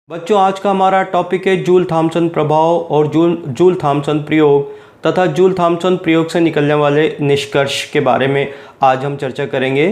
बच्चों, आज का हमारा टॉपिक है जूल थॉम्सन प्रभाव और जूल थॉम्सन प्रयोग तथा जूल थॉम्सन प्रयोग से निकलने वाले निष्कर्ष के बारे में आज हम चर्चा करेंगे।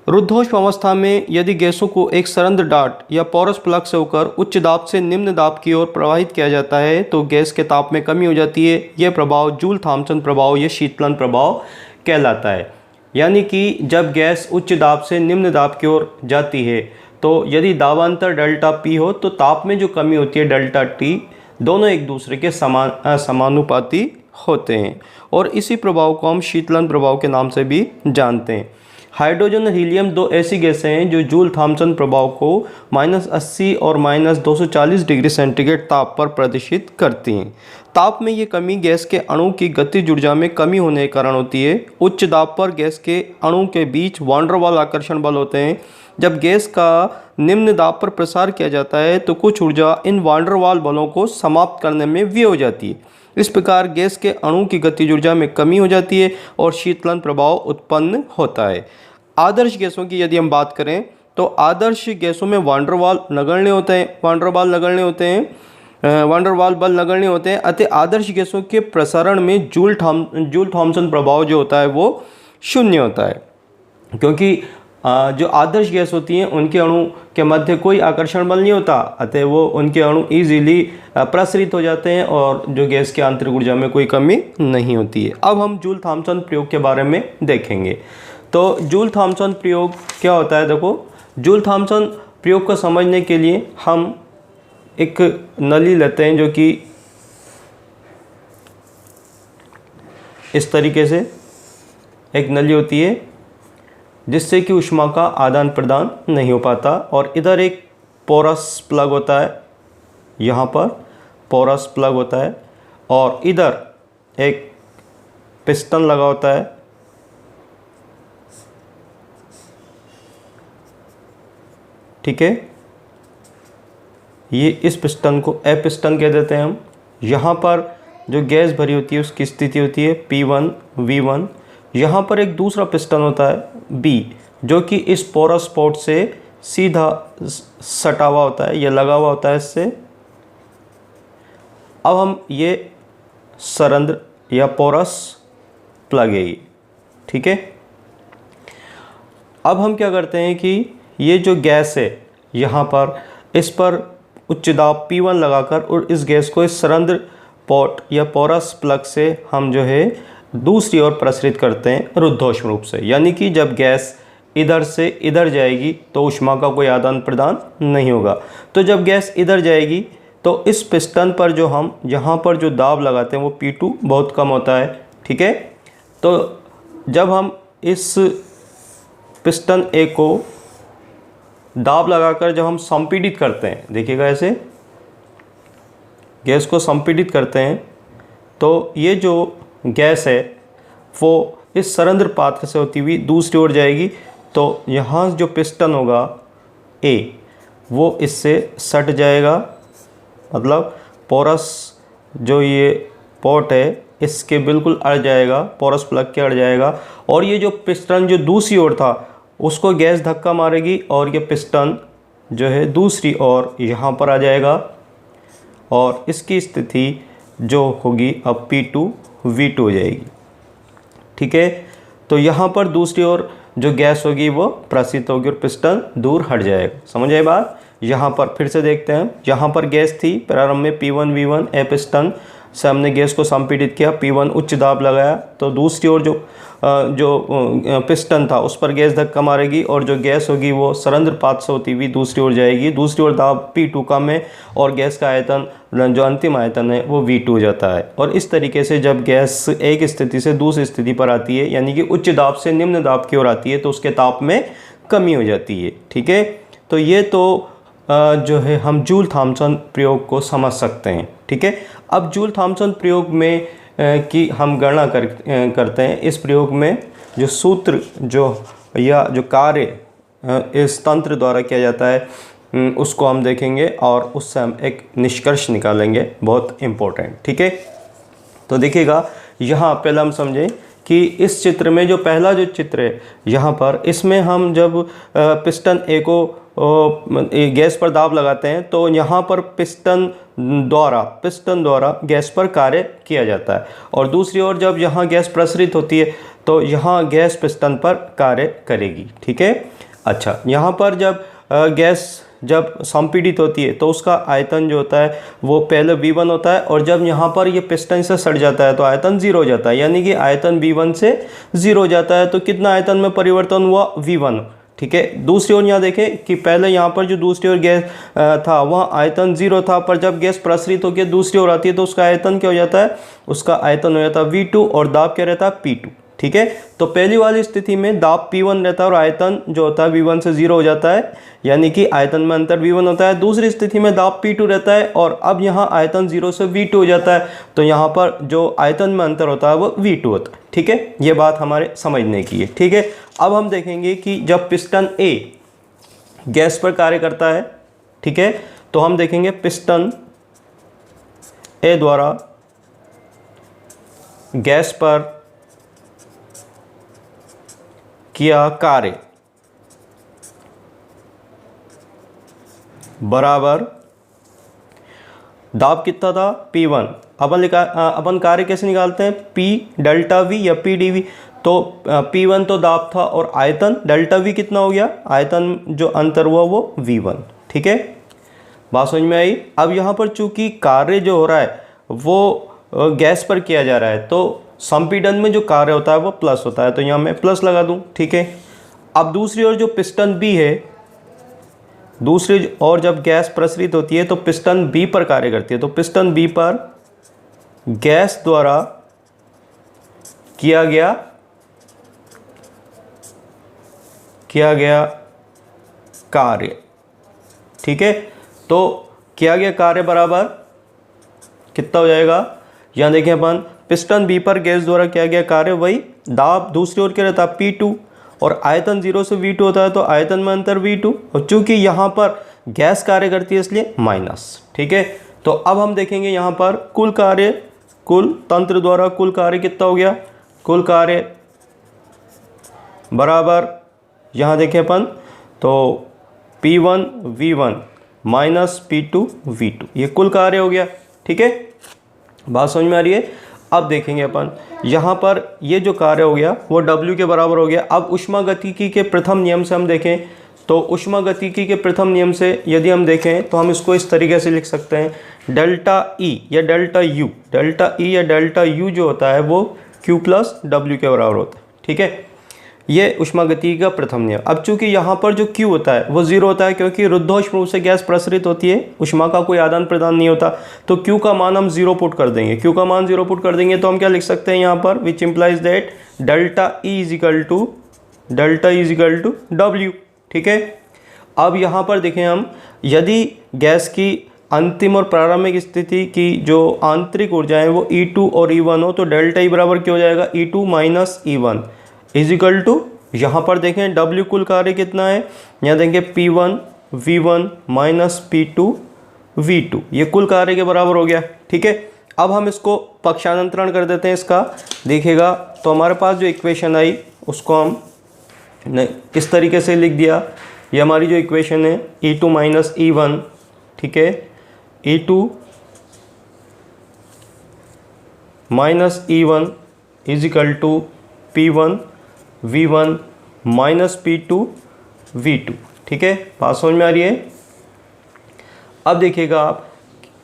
रुद्धोष्म अवस्था में यदि गैसों को एक सरंध्र डाट या पोरस प्लग से होकर उच्च दाब से निम्न दाब की ओर प्रवाहित किया जाता है तो गैस के ताप में कमी हो जाती है। यह प्रभाव जूल थॉम्सन प्रभाव या शीतलन प्रभाव कहलाता है। यानी कि जब गैस उच्च दाब से निम्न दाब की ओर जाती है तो यदि दाबांतर डेल्टा पी हो तो ताप में जो कमी होती है डेल्टा टी, दोनों एक दूसरे के समानुपाती होते हैं और इसी प्रभाव को हम शीतलन प्रभाव के नाम से भी जानते हैं। हाइड्रोजन और हीलियम दो ऐसी गैसें हैं जो जूल थॉम्सन प्रभाव को -80 और -240 डिग्री सेंटीग्रेड ताप पर प्रदर्शित करती हैं। ताप में ये कमी गैस के अणु की गतिज ऊर्जा में कमी होने के कारण होती है। उच्च दाब पर गैस के अणु के बीच वान डेर वाल आकर्षण बल होते हैं। जब गैस का निम्न दाब पर प्रसार किया जाता है तो कुछ ऊर्जा इन वान डेर वाल बलों को समाप्त करने में व्यय हो जाती है। इस प्रकार गैस के अणु की गतिज ऊर्जा में कमी हो जाती है और शीतलन प्रभाव उत्पन्न होता है। आदर्श गैसों की यदि हम बात करें तो आदर्श गैसों में वान डेर वाल नगण्य होते हैं, वान डेर वाल बल नगण्य होते हैं। अतः आदर्श गैसों के प्रसारण में जूल थॉम्सन प्रभाव जो होता है वो शून्य होता है, क्योंकि जो आदर्श गैस होती हैं उनके अणु के मध्य कोई आकर्षण बल नहीं होता, अतः वो उनके अणु इजीली प्रसरित हो जाते हैं और जो गैस की आंतरिक ऊर्जा में कोई कमी नहीं होती है। अब हम जूल थॉम्सन प्रयोग के बारे में देखेंगे। तो जूल थॉम्सन प्रयोग क्या होता है? देखो, जूल थॉम्सन प्रयोग को समझने के लिए हम एक नली लेते हैं जो कि इस तरीके से एक नली होती है जिससे कि ऊष्मा का आदान प्रदान नहीं हो पाता, और इधर एक पोरस प्लग होता है, यहाँ पर पोरस प्लग होता है और इधर एक पिस्टन लगा होता है। ठीक है, ये इस पिस्टन को ए पिस्टन कह देते हैं हम। यहाँ पर जो गैस भरी होती है उसकी स्थिति होती है P1 V1। यहाँ पर एक दूसरा पिस्टन होता है B, जो कि इस पोरस स्पॉट से सीधा सटा हुआ होता है, ये लगा हुआ होता है इससे। अब हम ये सरंध्र या पोरस प्लग है ये, ठीक है। अब हम क्या करते हैं कि ये जो गैस है यहाँ पर, इस पर उच्च दाब P1 लगाकर और इस गैस को इस सरंध्र पॉट या पोरस प्लग से हम जो है दूसरी ओर प्रसारित करते हैं रुद्धोष्म रूप से। यानी कि जब गैस इधर से इधर जाएगी तो ऊष्मा का कोई आदान प्रदान नहीं होगा। तो जब गैस इधर जाएगी तो इस पिस्टन पर जो हम यहाँ पर जो दाब लगाते हैं वो P2 बहुत कम होता है, ठीक है। तो जब हम इस पिस्टन A को दाब लगाकर जब हम संपीड़ित करते हैं, देखिएगा ऐसे गैस को संपीड़ित करते हैं, तो ये जो गैस है वो इस सरंध्र पात्र से होती हुई दूसरी ओर जाएगी। तो यहाँ जो पिस्टन होगा A वो इससे सट जाएगा, मतलब पोरस जो ये पॉट है इसके बिल्कुल अड़ जाएगा, पोरस प्लग के अड़ जाएगा। और ये जो पिस्टन जो दूसरी ओर था उसको गैस धक्का मारेगी और ये पिस्टन जो है दूसरी ओर यहाँ पर आ जाएगा और इसकी स्थिति जो होगी अब P2 V2 हो जाएगी, ठीक है। तो यहाँ पर दूसरी ओर जो गैस होगी वो प्रसारित होगी और पिस्टन दूर हट जाएगा। समझ आए बात? यहाँ पर फिर से देखते हैं, यहाँ पर गैस थी प्रारंभ में P1 V1, ए पिस्टन से हमने गैस को संपीड़ित किया, P1 उच्च दाब लगाया, तो दूसरी ओर जो पिस्टन था उस पर गैस धक्का मारेगी और जो गैस होगी वो सरंध्र पात्र से होती हुई दूसरी ओर जाएगी। दूसरी ओर दाब P2 कम है और गैस का आयतन जो अंतिम आयतन है वो V2 हो जाता है। और इस तरीके से जब गैस एक स्थिति से दूसरी स्थिति पर आती है, यानी कि उच्च दाब से निम्न दाब की ओर आती है, तो उसके ताप में कमी हो जाती है, ठीक है। तो ये तो जो है हम जूल थॉम्सन प्रयोग को समझ सकते हैं, ठीक है। अब जूल थॉम्सन प्रयोग में की हम गणना करते हैं। इस प्रयोग में जो सूत्र या जो कार्य इस तंत्र द्वारा किया जाता है उसको हम देखेंगे और उससे हम एक निष्कर्ष निकालेंगे, बहुत इम्पोर्टेंट, ठीक है। तो देखिएगा, यहाँ पहले हम समझें कि इस चित्र में जो पहला जो चित्र है यहाँ पर, इसमें हम जब पिस्टन A को गैस पर दाब लगाते हैं तो यहाँ पर पिस्टन द्वारा गैस पर कार्य किया जाता है, और दूसरी ओर जब यहाँ गैस प्रसरित होती है तो यहाँ गैस पिस्टन पर कार्य करेगी। ठीक है। अच्छा, यहाँ पर जब गैस जब संपीड़ित होती है तो उसका आयतन जो होता है वो पहले V1 होता है, और जब यहाँ पर ये पिस्टन से सट जाता है तो आयतन 0 हो जाता है, यानी कि आयतन V1 से 0 हो जाता है। तो कितना आयतन में परिवर्तन हुआ? V1। ठीक है। दूसरी ओर यहाँ देखें कि पहले यहाँ पर जो दूसरी ओर गैस था वहाँ आयतन 0 था, पर जब गैस प्रसरित होकर दूसरी ओर आती है तो उसका आयतन क्या हो जाता है? उसका आयतन हो जाता है V2, और दाब क्या रहता है? P2। ठीक है। तो पहली वाली स्थिति में दाब P1 रहता है और आयतन जो होता है V1 से 0 हो जाता है, यानी कि आयतन में अंतर V1 होता है। दूसरी स्थिति में दाब P2 रहता है और अब यहाँ आयतन 0 से V2 हो जाता है, तो यहाँ पर जो आयतन में अंतर होता है वो V2 होता है। ठीक है, ये बात हमारे समझने की है। ठीक है। अब हम देखेंगे कि जब पिस्टन A गैस पर कार्य करता है, ठीक है, तो हम देखेंगे पिस्टन A द्वारा गैस पर किया कार्य बराबर दाब कितना था? P1। अपन कार्य कैसे निकालते हैं? P डेल्टा V या P dV। तो P1 तो दाब था और आयतन डेल्टा V कितना हो गया? आयतन जो अंतर हुआ वो V1। ठीक है, बात समझ में आई। अब यहाँ पर चूंकि कार्य जो हो रहा है वो गैस पर किया जा रहा है तो संपीड़न में जो कार्य होता है वो प्लस होता है, तो यहाँ मैं प्लस लगा दूँ। ठीक है। अब दूसरी ओर जो पिस्टन B है, दूसरी ओर जब गैस प्रसरित होती है तो पिस्टन B पर कार्य करती है, तो पिस्टन B पर गैस द्वारा किया गया कार्य। ठीक है। तो किया गया कार्य बराबर कितना हो जाएगा? यहाँ देखें अपन, पिस्टन B पर गैस द्वारा किया गया कार्य वही दाब दूसरी ओर क्या रहता है? P2, और आयतन 0 से V2 होता है तो आयतन में अंतर V2, और चूंकि यहाँ पर गैस कार्य करती है इसलिए माइनस। ठीक है। तो अब हम देखेंगे यहाँ पर कुल तंत्र द्वारा कुल कार्य कितना हो गया? कुल कार्य बराबर, यहाँ देखें अपन, तो P1 V1 minus P2 V2, ये कुल कार्य हो गया। ठीक है, बात समझ में आ रही है। अब देखेंगे अपन यहाँ पर ये जो कार्य हो गया वो W के बराबर हो गया। अब ऊष्मागतिकी के प्रथम नियम से हम देखें तो ऊष्मागतिकी के प्रथम नियम से यदि हम देखें तो हम इसको इस तरीके से लिख सकते हैं, डेल्टा E या डेल्टा U जो होता है वो Q प्लस W के बराबर होता है। ठीक है, ये ऊष्मागतिकी का प्रथम नियम। अब चूंकि यहाँ पर जो Q होता है वो 0 होता है क्योंकि रुद्धोष्म रूप से गैस प्रसरित होती है, ऊष्मा का कोई आदान प्रदान नहीं होता, तो Q का मान हम 0 पुट कर देंगे। Q का मान 0 पुट कर देंगे तो हम क्या लिख सकते हैं यहाँ पर, which implies that delta E is equal to W। ठीक है। अब यहाँ पर देखें हम, यदि गैस की अंतिम और प्रारंभिक स्थिति की जो आंतरिक ऊर्जा है वो E2 और E1 हो तो डेल्टा E बराबर क्या हो जाएगा? E2 minus E1 is equal to, यहाँ पर देखें W कुल कार्य कितना है, यहाँ देखेंगे P1 V1 minus P2 V2, ये कुल कार्य के बराबर हो गया। ठीक है। अब हम इसको पक्षांतरण कर देते हैं इसका, देखिएगा तो हमारे पास जो इक्वेशन आई उसको हम इस तरीके से लिख दिया। ये हमारी जो इक्वेशन है E2 माइनस E1, ठीक है, E2 minus E1 is equal to P1 V1 minus P2 V2। ठीक है, बात समझ में आ रही है। अब देखिएगा आप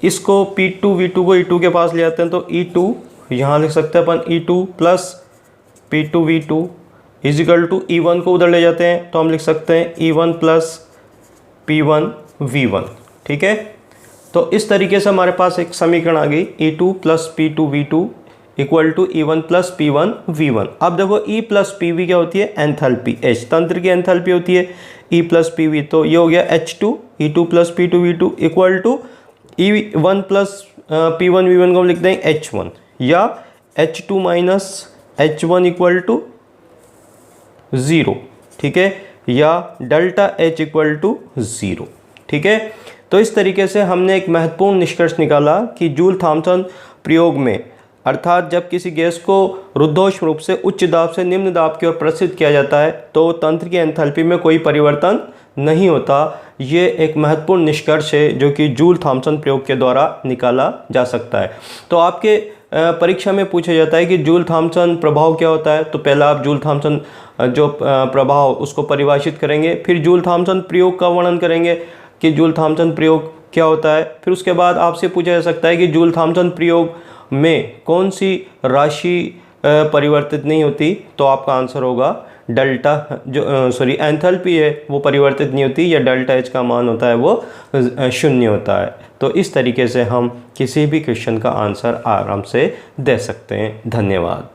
इसको P2 V2 को E2 के पास ले आते हैं तो E2 यहाँ लिख सकते हैं अपन E2 plus P2 V2 is equal to E1 को उधर ले जाते हैं तो हम लिख सकते हैं E1 प्लस P1 V1। ठीक है, तो इस तरीके से हमारे पास एक समीकरण आ गई, E2 plus P2 V2 equal to E1 plus P1 V1। अब देखो E प्लस PV क्या होती है? एंथैल्पी, H तंत्र की एंथैल्पी होती है E प्लस PV, तो ये हो गया H2, E2 plus P2 V2 equal to E1 plus P1 V1 को हम लिख देंगे H1, या H2 minus H1 equal to 0। ठीक है, या डेल्टा H इक्वल टू 0। ठीक है, तो इस तरीके से हमने एक महत्वपूर्ण निष्कर्ष निकाला कि जूल थॉम्सन प्रयोग में, अर्थात जब किसी गैस को रुद्धोष्म रूप से उच्च दाब से निम्न दाब की ओर प्रसारित किया जाता है तो तंत्र की एंथैल्पी में कोई परिवर्तन नहीं होता, ये एक महत्वपूर्ण निष्कर्ष है जो कि जूल थॉमसन प्रयोग के द्वारा निकाला जा सकता है। तो आपके परीक्षा में पूछा जाता है कि जूल थॉमसन प्रभाव क्या होता है, तो पहला आप जूल थॉमसन जो प्रभाव उसको परिभाषित करेंगे, फिर जूल थॉमसन प्रयोग का वर्णन करेंगे कि जूल थॉमसन प्रयोग क्या होता है। फिर उसके बाद आपसे पूछा जा सकता है कि जूल थॉमसन प्रयोग में कौन सी राशि परिवर्तित नहीं होती, तो आपका आंसर होगा डेल्टा एंथैल्पी है वो परिवर्तित नहीं होती, या डेल्टा एच का मान होता है वो 0 होता है। तो इस तरीके से हम किसी भी क्वेश्चन का आंसर आराम से दे सकते हैं। धन्यवाद।